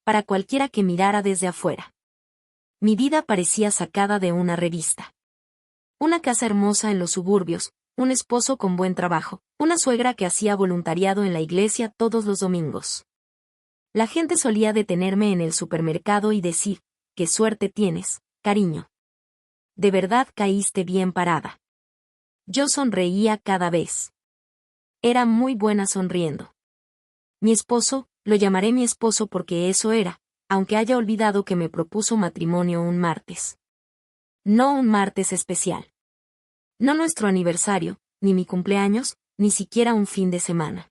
para cualquiera que mirara desde afuera. Mi vida parecía sacada de una revista. Una casa hermosa en los suburbios, un esposo con buen trabajo, una suegra que hacía voluntariado en la iglesia todos los domingos. La gente solía detenerme en el supermercado y decir, «¡Qué suerte tienes, cariño! De verdad caíste bien parada». Yo sonreía cada vez. Era muy buena sonriendo. Mi esposo, lo llamaré mi esposo porque eso era, aunque haya olvidado que me propuso matrimonio un martes. No un martes especial. No nuestro aniversario, ni mi cumpleaños, ni siquiera un fin de semana.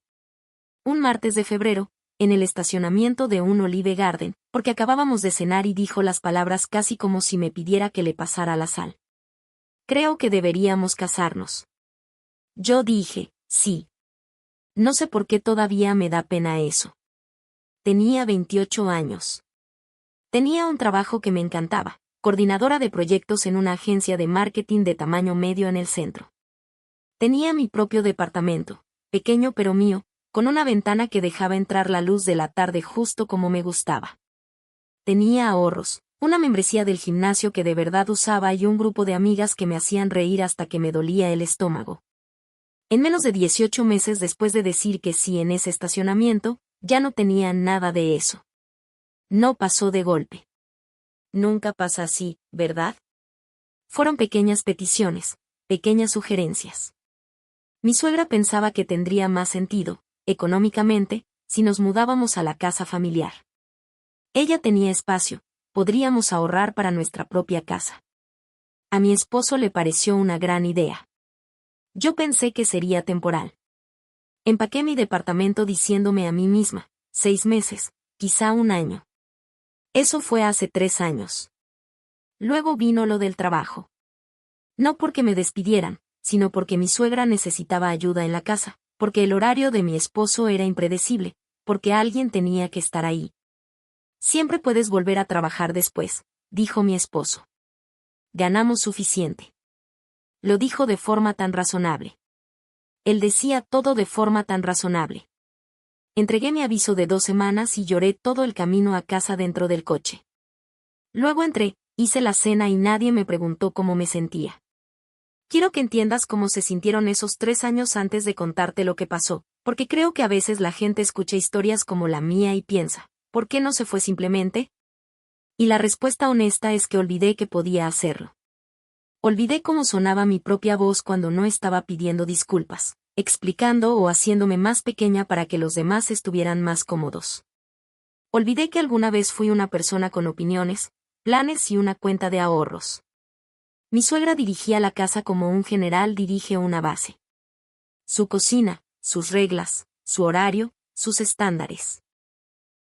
Un martes de febrero, en el estacionamiento de un Olive Garden, porque acabábamos de cenar y dijo las palabras casi como si me pidiera que le pasara la sal. «Creo que deberíamos casarnos». Yo dije, sí. No sé por qué todavía me da pena eso. Tenía 28 años. Tenía un trabajo que me encantaba, coordinadora de proyectos en una agencia de marketing de tamaño medio en el centro. Tenía mi propio departamento, pequeño pero mío, con una ventana que dejaba entrar la luz de la tarde justo como me gustaba. Tenía ahorros, una membresía del gimnasio que de verdad usaba y un grupo de amigas que me hacían reír hasta que me dolía el estómago. En menos de 18 meses después de decir que sí en ese estacionamiento, ya no tenía nada de eso. No pasó de golpe. Nunca pasa así, ¿verdad? Fueron pequeñas peticiones, pequeñas sugerencias. Mi suegra pensaba que tendría más sentido, económicamente, si nos mudábamos a la casa familiar. Ella tenía espacio, podríamos ahorrar para nuestra propia casa. A mi esposo le pareció una gran idea. Yo pensé que sería temporal. Empaqué mi departamento diciéndome a mí misma, 6 meses, quizá un año. Eso fue hace 3 años. Luego vino lo del trabajo. No porque me despidieran, sino porque mi suegra necesitaba ayuda en la casa, porque el horario de mi esposo era impredecible, porque alguien tenía que estar ahí. «Siempre puedes volver a trabajar después», dijo mi esposo. «Ganamos suficiente». Lo dijo de forma tan razonable. Él decía todo de forma tan razonable. Entregué mi aviso de 2 semanas y lloré todo el camino a casa dentro del coche. Luego entré, hice la cena y nadie me preguntó cómo me sentía. Quiero que entiendas cómo se sintieron esos 3 años antes de contarte lo que pasó, porque creo que a veces la gente escucha historias como la mía y piensa, ¿por qué no se fue simplemente? Y la respuesta honesta es que olvidé que podía hacerlo. Olvidé cómo sonaba mi propia voz cuando no estaba pidiendo disculpas, explicando o haciéndome más pequeña para que los demás estuvieran más cómodos. Olvidé que alguna vez fui una persona con opiniones, planes y una cuenta de ahorros. Mi suegra dirigía la casa como un general dirige una base. Su cocina, sus reglas, su horario, sus estándares.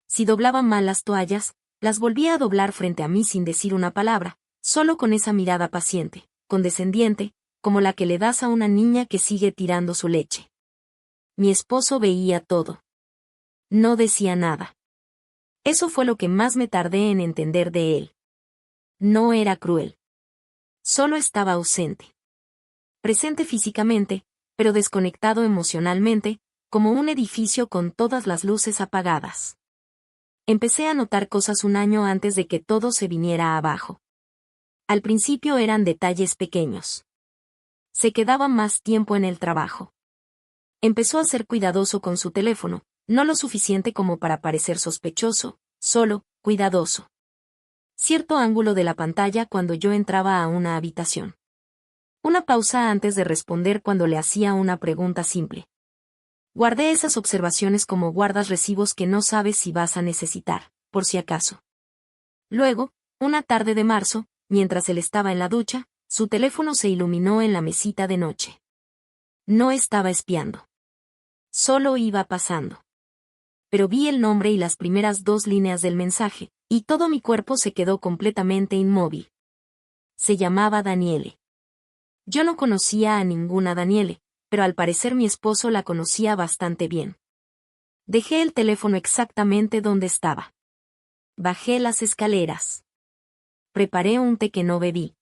Si doblaba mal las toallas, las volvía a doblar frente a mí sin decir una palabra, solo con esa mirada paciente, condescendiente, como la que le das a una niña que sigue tirando su leche. Mi esposo veía todo. No decía nada. Eso fue lo que más me tardé en entender de él. No era cruel. Solo estaba ausente. Presente físicamente, pero desconectado emocionalmente, como un edificio con todas las luces apagadas. Empecé a notar cosas un año antes de que todo se viniera abajo. Al principio eran detalles pequeños. Se quedaba más tiempo en el trabajo. Empezó a ser cuidadoso con su teléfono, no lo suficiente como para parecer sospechoso, solo, cuidadoso. Cierto ángulo de la pantalla cuando yo entraba a una habitación. Una pausa antes de responder cuando le hacía una pregunta simple. Guardé esas observaciones como guardas recibos que no sabes si vas a necesitar, por si acaso. Luego, una tarde de marzo, mientras él estaba en la ducha, su teléfono se iluminó en la mesita de noche. No estaba espiando. Solo iba pasando. Pero vi el nombre y las primeras 2 líneas del mensaje, y todo mi cuerpo se quedó completamente inmóvil. Se llamaba Daniele. Yo no conocía a ninguna Daniele, pero al parecer mi esposo la conocía bastante bien. Dejé el teléfono exactamente donde estaba. Bajé las escaleras. Preparé un té que no bebí.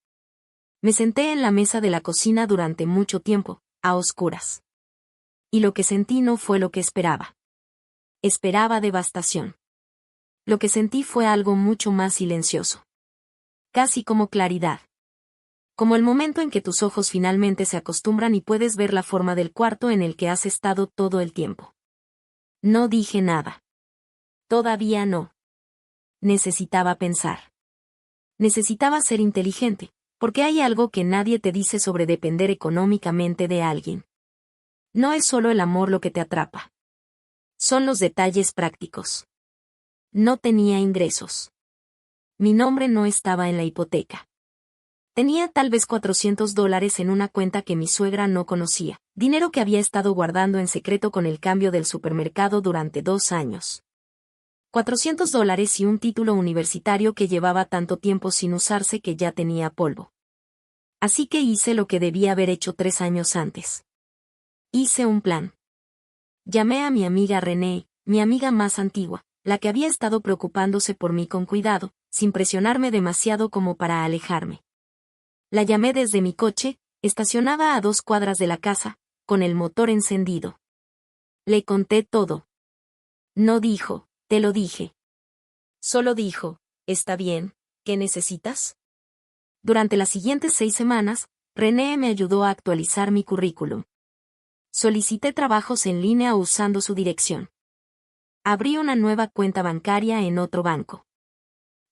Me senté en la mesa de la cocina durante mucho tiempo, a oscuras. Y lo que sentí no fue lo que esperaba. Esperaba devastación. lo que sentí fue algo mucho más silencioso. Casi como claridad. Como el momento en que tus ojos finalmente se acostumbran y puedes ver la forma del cuarto en el que has estado todo el tiempo. No dije nada. Todavía no. Necesitaba pensar. Necesitaba ser inteligente, porque hay algo que nadie te dice sobre depender económicamente de alguien. No es solo el amor lo que te atrapa. Son los detalles prácticos. No tenía ingresos. Mi nombre no estaba en la hipoteca. Tenía tal vez $400 en una cuenta que mi suegra no conocía, dinero que había estado guardando en secreto con el cambio del supermercado durante 2 años. $400 y un título universitario que llevaba tanto tiempo sin usarse que ya tenía polvo. Así que hice lo que debía haber hecho 3 años antes. Hice un plan. Llamé a mi amiga René, mi amiga más antigua, la que había estado preocupándose por mí con cuidado, sin presionarme demasiado como para alejarme. La llamé desde mi coche, estacionada a 2 cuadras de la casa, con el motor encendido. Le conté todo. No dijo, te lo dije. Solo dijo, está bien, ¿qué necesitas? Durante las siguientes 6 semanas, René me ayudó a actualizar mi currículum. Solicité trabajos en línea usando su dirección. Abrí una nueva cuenta bancaria en otro banco.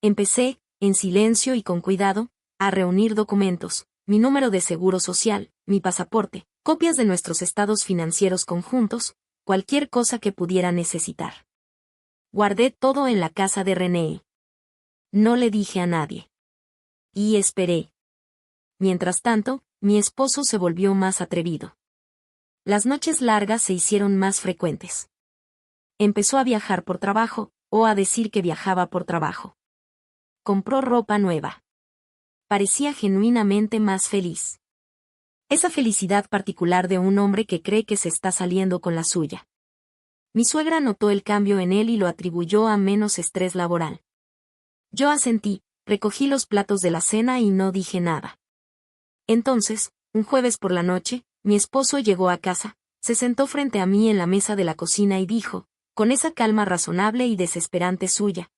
Empecé, en silencio y con cuidado, a reunir documentos, mi número de seguro social, mi pasaporte, copias de nuestros estados financieros conjuntos, cualquier cosa que pudiera necesitar. Guardé todo en la casa de René. No le dije a nadie. Y esperé. Mientras tanto, mi esposo se volvió más atrevido. Las noches largas se hicieron más frecuentes. Empezó a viajar por trabajo, o a decir que viajaba por trabajo. Compró ropa nueva. Parecía genuinamente más feliz. Esa felicidad particular de un hombre que cree que se está saliendo con la suya. Mi suegra notó el cambio en él y lo atribuyó a menos estrés laboral. Yo asentí, recogí los platos de la cena y no dije nada. Entonces, un jueves por la noche, mi esposo llegó a casa, se sentó frente a mí en la mesa de la cocina y dijo, con esa calma razonable y desesperante suya,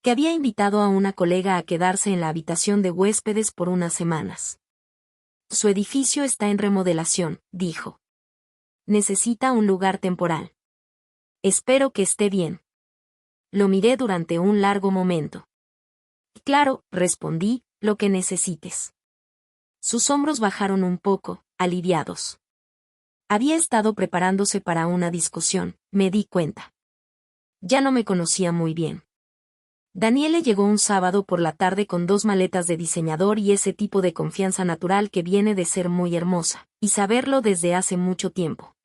que había invitado a una colega a quedarse en la habitación de huéspedes por unas semanas. Su edificio está en remodelación, dijo. Necesita un lugar temporal. Espero que esté bien. Lo miré durante un largo momento. Claro, respondí, lo que necesites. Sus hombros bajaron un poco, aliviados. Había estado preparándose para una discusión, me di cuenta. Ya no me conocía muy bien. Daniele llegó un sábado por la tarde con 2 maletas de diseñador y ese tipo de confianza natural que viene de ser muy hermosa, y saberlo desde hace mucho tiempo.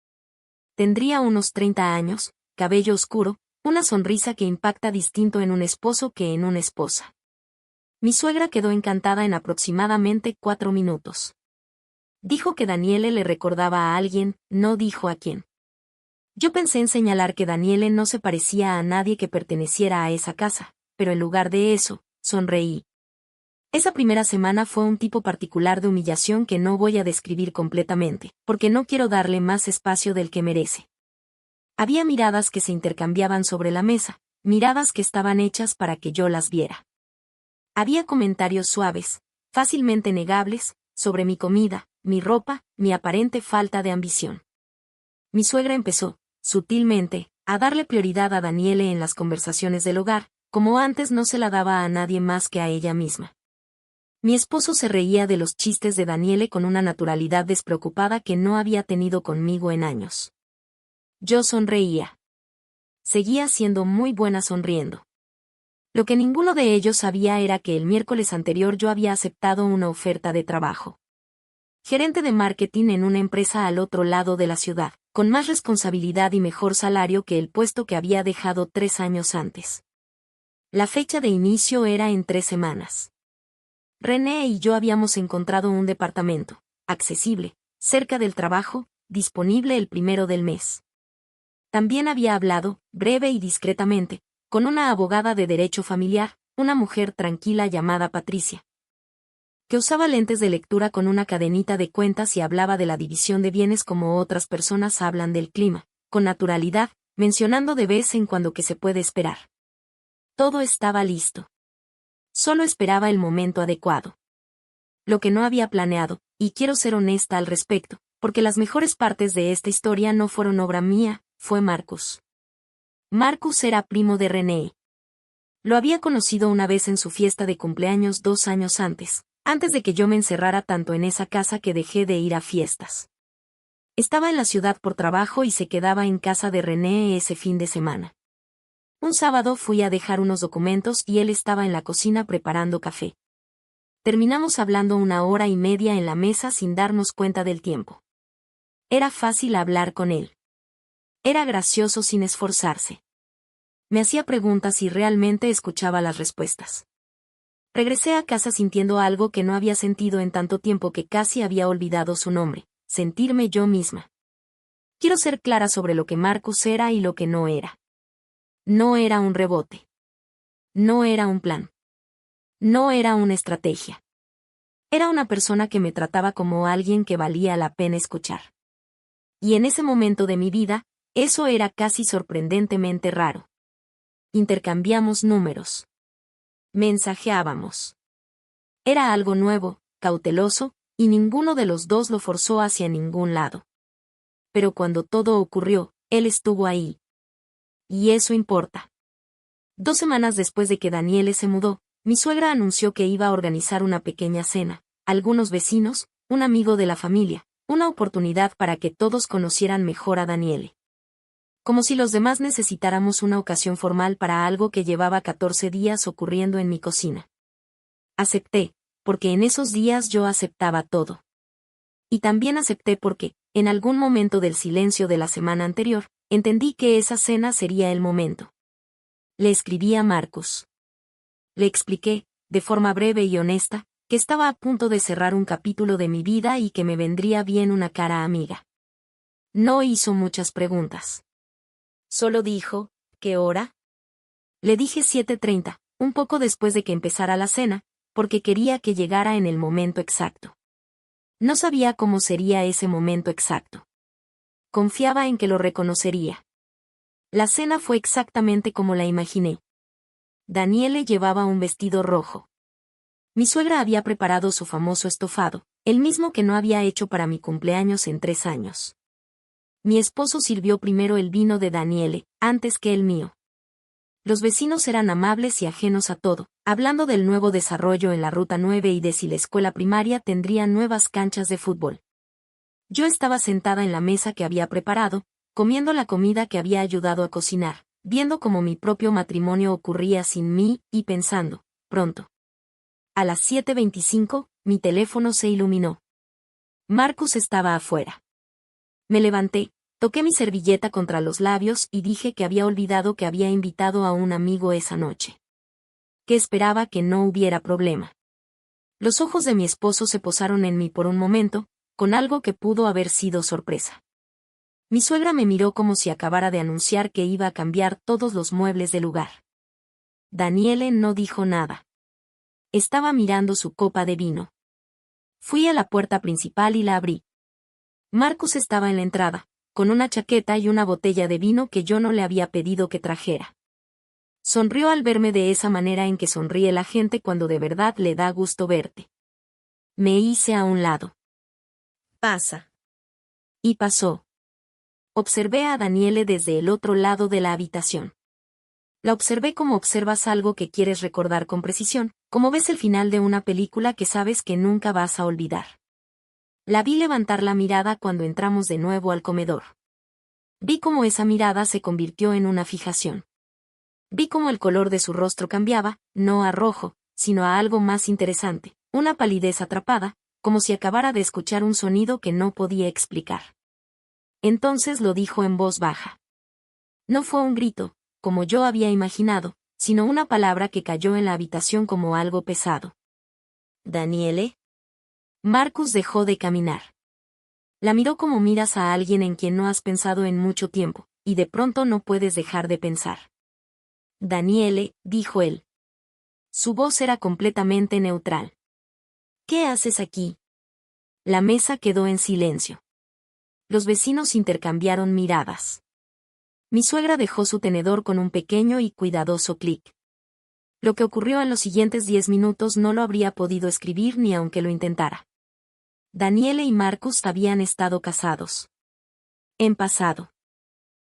Tendría unos 30 años, cabello oscuro, una sonrisa que impacta distinto en un esposo que en una esposa. Mi suegra quedó encantada en aproximadamente 4 minutos. Dijo que Daniele le recordaba a alguien, no dijo a quién. Yo pensé en señalar que Daniele no se parecía a nadie que perteneciera a esa casa, pero en lugar de eso, sonreí. Esa primera semana fue un tipo particular de humillación que no voy a describir completamente, porque no quiero darle más espacio del que merece. Había miradas que se intercambiaban sobre la mesa, miradas que estaban hechas para que yo las viera. Había comentarios suaves, fácilmente negables, sobre mi comida, mi ropa, mi aparente falta de ambición. Mi suegra empezó, sutilmente, a darle prioridad a Daniele en las conversaciones del hogar, como antes no se la daba a nadie más que a ella misma. Mi esposo se reía de los chistes de Daniele con una naturalidad despreocupada que no había tenido conmigo en años. Yo sonreía. Seguía siendo muy buena sonriendo. Lo que ninguno de ellos sabía era que el miércoles anterior yo había aceptado una oferta de trabajo. Gerente de marketing en una empresa al otro lado de la ciudad, con más responsabilidad y mejor salario que el puesto que había dejado 3 años antes. La fecha de inicio era en 3 semanas. René y yo habíamos encontrado un departamento, accesible, cerca del trabajo, disponible el 1 del mes. También había hablado, breve y discretamente, con una abogada de derecho familiar, una mujer tranquila llamada Patricia, que usaba lentes de lectura con una cadenita de cuentas y hablaba de la división de bienes como otras personas hablan del clima, con naturalidad, mencionando de vez en cuando que se puede esperar. Todo estaba listo. Solo esperaba el momento adecuado. Lo que no había planeado, y quiero ser honesta al respecto, porque las mejores partes de esta historia no fueron obra mía, fue Marcus. Marcus era primo de René. Lo había conocido una vez en su fiesta de cumpleaños 2 años antes de que yo me encerrara tanto en esa casa que dejé de ir a fiestas. Estaba en la ciudad por trabajo y se quedaba en casa de René ese fin de semana. Un sábado fui a dejar unos documentos y él estaba en la cocina preparando café. Terminamos hablando 1 hora y media en la mesa sin darnos cuenta del tiempo. Era fácil hablar con él. Era gracioso sin esforzarse. Me hacía preguntas y realmente escuchaba las respuestas. Regresé a casa sintiendo algo que no había sentido en tanto tiempo que casi había olvidado su nombre, sentirme yo misma. Quiero ser clara sobre lo que Marcus era y lo que no era. No era un rebote. No era un plan. No era una estrategia. Era una persona que me trataba como alguien que valía la pena escuchar. Y en ese momento de mi vida, eso era casi sorprendentemente raro. Intercambiamos números. Mensajeábamos. Era algo nuevo, cauteloso, y ninguno de los dos lo forzó hacia ningún lado. Pero cuando todo ocurrió, él estuvo ahí. Y eso importa. 2 semanas después de que Daniele se mudó, mi suegra anunció que iba a organizar una pequeña cena, algunos vecinos, un amigo de la familia, una oportunidad para que todos conocieran mejor a Daniele. Como si los demás necesitáramos una ocasión formal para algo que llevaba 14 días ocurriendo en mi cocina. Acepté, porque en esos días yo aceptaba todo. Y también acepté porque, en algún momento del silencio de la semana anterior, entendí que esa cena sería el momento. Le escribí a Marcus. Le expliqué, de forma breve y honesta, que estaba a punto de cerrar un capítulo de mi vida y que me vendría bien una cara amiga. No hizo muchas preguntas. Solo dijo, ¿qué hora? Le dije 7:30, un poco después de que empezara la cena, porque quería que llegara en el momento exacto. No sabía cómo sería ese momento exacto. Confiaba en que lo reconocería. La cena fue exactamente como la imaginé. Daniele llevaba un vestido rojo. Mi suegra había preparado su famoso estofado, el mismo que no había hecho para mi cumpleaños en 3 años. Mi esposo sirvió primero el vino de Daniele, antes que el mío. Los vecinos eran amables y ajenos a todo, hablando del nuevo desarrollo en la Ruta 9 y de si la escuela primaria tendría nuevas canchas de fútbol. Yo estaba sentada en la mesa que había preparado, comiendo la comida que había ayudado a cocinar, viendo cómo mi propio matrimonio ocurría sin mí y pensando, pronto. A las 7:25, mi teléfono se iluminó. Marcus estaba afuera. Me levanté, toqué mi servilleta contra los labios y dije que había olvidado que había invitado a un amigo esa noche. Que esperaba que no hubiera problema. Los ojos de mi esposo se posaron en mí por un momento, con algo que pudo haber sido sorpresa. Mi suegra me miró como si acabara de anunciar que iba a cambiar todos los muebles del lugar. Daniele no dijo nada. Estaba mirando su copa de vino. Fui a la puerta principal y la abrí. Marcus estaba en la entrada, con una chaqueta y una botella de vino que yo no le había pedido que trajera. Sonrió al verme de esa manera en que sonríe la gente cuando de verdad le da gusto verte. Me hice a un lado. Pasa. Y pasó. Observé a Daniele desde el otro lado de la habitación. La observé como observas algo que quieres recordar con precisión, como ves el final de una película que sabes que nunca vas a olvidar. La vi levantar la mirada cuando entramos de nuevo al comedor. Vi cómo esa mirada se convirtió en una fijación. Vi cómo el color de su rostro cambiaba, no a rojo, sino a algo más interesante, una palidez atrapada, como si acabara de escuchar un sonido que no podía explicar. Entonces lo dijo en voz baja. No fue un grito, como yo había imaginado, sino una palabra que cayó en la habitación como algo pesado. ¿Daniele? Marcus dejó de caminar. La miró como miras a alguien en quien no has pensado en mucho tiempo, y de pronto no puedes dejar de pensar. Daniele, dijo él. Su voz era completamente neutral. ¿Qué haces aquí? La mesa quedó en silencio. Los vecinos intercambiaron miradas. Mi suegra dejó su tenedor con un pequeño y cuidadoso clic. Lo que ocurrió en los siguientes 10 minutos no lo habría podido escribir ni aunque lo intentara. Daniele y Marcus habían estado casados en pasado.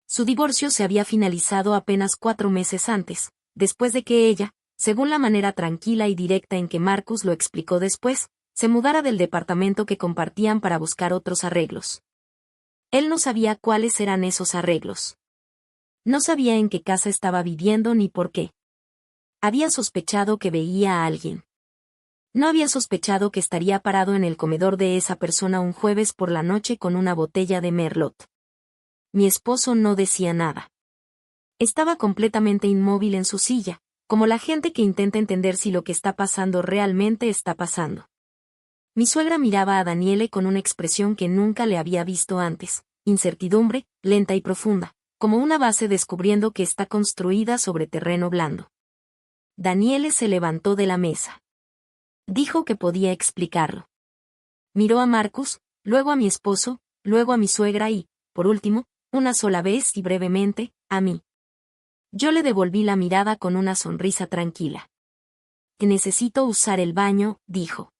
Su divorcio se había finalizado apenas 4 meses antes, después de que ella, según la manera tranquila y directa en que Marcus lo explicó después, se mudara del departamento que compartían para buscar otros arreglos. Él no sabía cuáles eran esos arreglos. No sabía en qué casa estaba viviendo ni por qué. Había sospechado que veía a alguien. No había sospechado que estaría parado en el comedor de esa persona un jueves por la noche con una botella de Merlot. Mi esposo no decía nada. Estaba completamente inmóvil en su silla, como la gente que intenta entender si lo que está pasando realmente está pasando. Mi suegra miraba a Daniele con una expresión que nunca le había visto antes, incertidumbre, lenta y profunda, como una base descubriendo que está construida sobre terreno blando. Daniele se levantó de la mesa. Dijo que podía explicarlo. Miró a Marcus, luego a mi esposo, luego a mi suegra y, por último, una sola vez y brevemente, a mí. Yo le devolví la mirada con una sonrisa tranquila. Necesito usar el baño, dijo.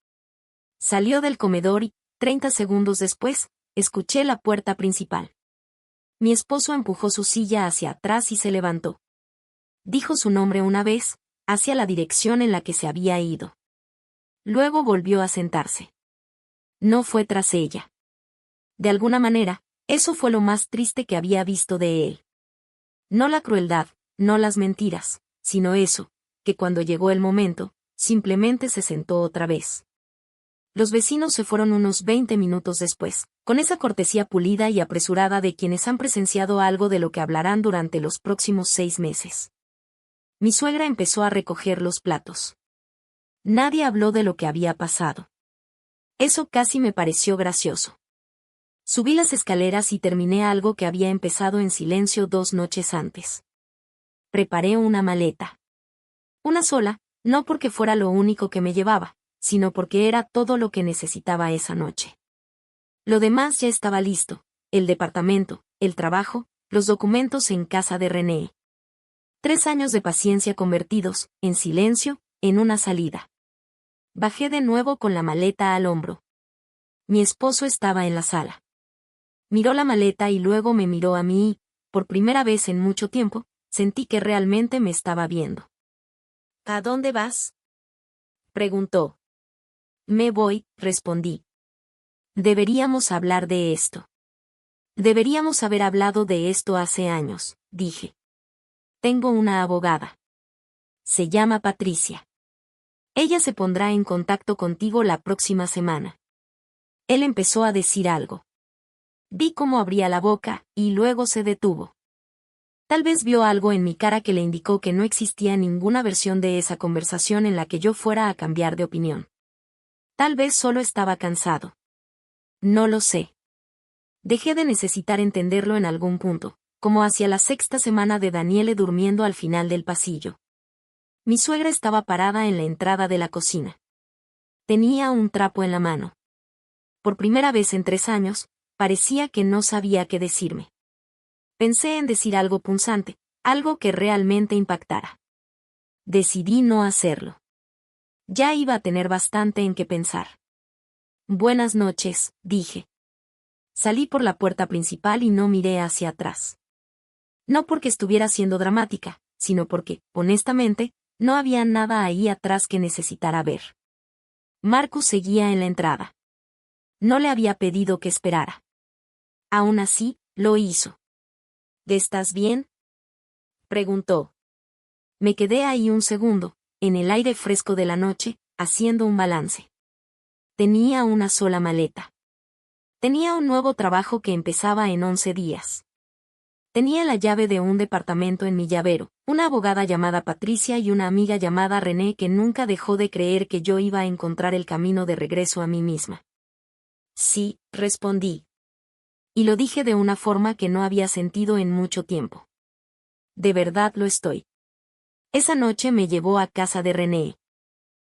Salió del comedor y, 30 segundos después, escuché la puerta principal. Mi esposo empujó su silla hacia atrás y se levantó. Dijo su nombre una vez, hacia la dirección en la que se había ido. Luego volvió a sentarse. No fue tras ella. De alguna manera, eso fue lo más triste que había visto de él. No la crueldad, no las mentiras, sino eso, que cuando llegó el momento, simplemente se sentó otra vez. Los vecinos se fueron unos 20 minutos después, con esa cortesía pulida y apresurada de quienes han presenciado algo de lo que hablarán durante los próximos 6 meses. Mi suegra empezó a recoger los platos. Nadie habló de lo que había pasado. Eso casi me pareció gracioso. Subí las escaleras y terminé algo que había empezado en silencio 2 noches antes. Preparé una maleta. Una sola, no porque fuera lo único que me llevaba, sino porque era todo lo que necesitaba esa noche. Lo demás ya estaba listo, el departamento, el trabajo, los documentos en casa de René. 3 años de paciencia convertidos, en silencio, en una salida. Bajé de nuevo con la maleta al hombro. Mi esposo estaba en la sala. Miró la maleta y luego me miró a mí y, por primera vez en mucho tiempo, sentí que realmente me estaba viendo. ¿A dónde vas?, preguntó. Me voy, respondí. Deberíamos hablar de esto. Deberíamos haber hablado de esto hace años, dije. Tengo una abogada. Se llama Patricia. Ella se pondrá en contacto contigo la próxima semana. Él empezó a decir algo. Vi cómo abría la boca, y luego se detuvo. Tal vez vio algo en mi cara que le indicó que no existía ninguna versión de esa conversación en la que yo fuera a cambiar de opinión. Tal vez solo estaba cansado. No lo sé. Dejé de necesitar entenderlo en algún punto, como hacia la 6ª semana de Daniele durmiendo al final del pasillo. Mi suegra estaba parada en la entrada de la cocina. Tenía un trapo en la mano. Por primera vez en 3 años, parecía que no sabía qué decirme. Pensé en decir algo punzante, algo que realmente impactara. Decidí no hacerlo. Ya iba a tener bastante en qué pensar. Buenas noches, dije. Salí por la puerta principal y no miré hacia atrás. No porque estuviera siendo dramática, sino porque, honestamente, no había nada ahí atrás que necesitara ver. Marcus seguía en la entrada. No le había pedido que esperara. Aún así, lo hizo. ¿Estás bien?, preguntó. Me quedé ahí un segundo, en el aire fresco de la noche, haciendo un balance. Tenía una sola maleta. Tenía un nuevo trabajo que empezaba en 11 días. Tenía la llave de un departamento en mi llavero, una abogada llamada Patricia y una amiga llamada René que nunca dejó de creer que yo iba a encontrar el camino de regreso a mí misma. Sí, respondí. Y lo dije de una forma que no había sentido en mucho tiempo. De verdad lo estoy. Esa noche me llevó a casa de René.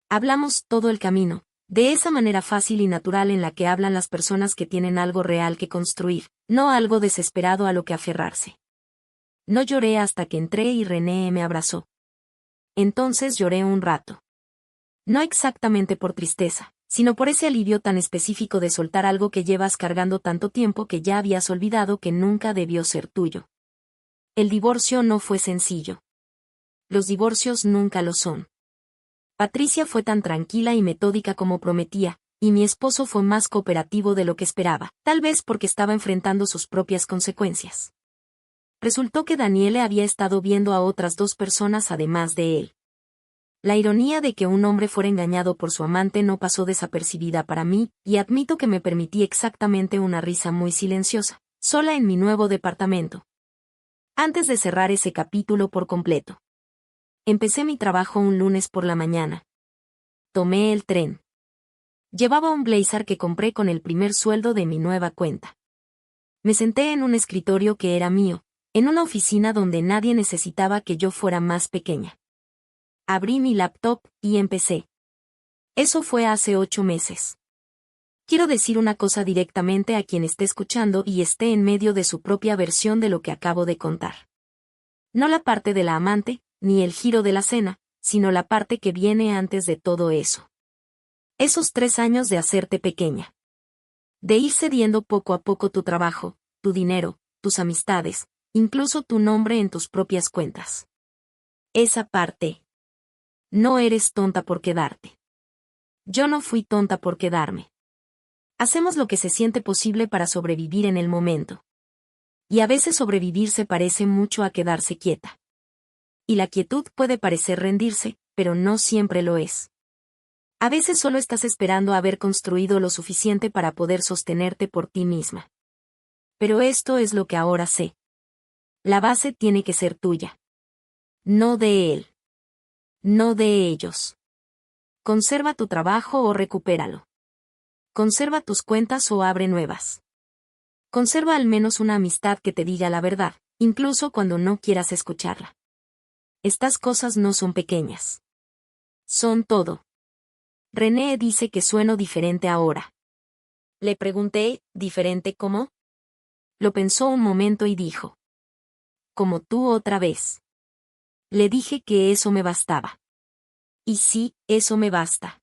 Hablamos todo el camino, de esa manera fácil y natural en la que hablan las personas que tienen algo real que construir, no algo desesperado a lo que aferrarse. No lloré hasta que entré y René me abrazó. Entonces lloré un rato. No exactamente por tristeza, sino por ese alivio tan específico de soltar algo que llevas cargando tanto tiempo que ya habías olvidado que nunca debió ser tuyo. El divorcio no fue sencillo. Los divorcios nunca lo son. Patricia fue tan tranquila y metódica como prometía, y mi esposo fue más cooperativo de lo que esperaba, tal vez porque estaba enfrentando sus propias consecuencias. Resultó que Daniele había estado viendo a otras 2 personas además de él. La ironía de que un hombre fuera engañado por su amante no pasó desapercibida para mí, y admito que me permití exactamente una risa muy silenciosa, sola en mi nuevo departamento. Antes de cerrar ese capítulo por completo. Empecé mi trabajo un lunes por la mañana. Tomé el tren. Llevaba un blazer que compré con el primer sueldo de mi nueva cuenta. Me senté en un escritorio que era mío, en una oficina donde nadie necesitaba que yo fuera más pequeña. Abrí mi laptop y empecé. Eso fue hace 8 meses. Quiero decir una cosa directamente a quien esté escuchando y esté en medio de su propia versión de lo que acabo de contar. No la parte de la amante, ni el giro de la cena, sino la parte que viene antes de todo eso. Esos 3 años de hacerte pequeña. De ir cediendo poco a poco tu trabajo, tu dinero, tus amistades, incluso tu nombre en tus propias cuentas. Esa parte. No eres tonta por quedarte. Yo no fui tonta por quedarme. Hacemos lo que se siente posible para sobrevivir en el momento. Y a veces sobrevivir se parece mucho a quedarse quieta. Y la quietud puede parecer rendirse, pero no siempre lo es. A veces solo estás esperando haber construido lo suficiente para poder sostenerte por ti misma. Pero esto es lo que ahora sé. La base tiene que ser tuya. No de él. No de ellos. Conserva tu trabajo o recupéralo. Conserva tus cuentas o abre nuevas. Conserva al menos una amistad que te diga la verdad, incluso cuando no quieras escucharla. Estas cosas no son pequeñas. Son todo. René dice que sueno diferente ahora. Le pregunté, ¿diferente cómo? Lo pensó un momento y dijo. Como tú otra vez. Le dije que eso me bastaba. Y sí, eso me basta.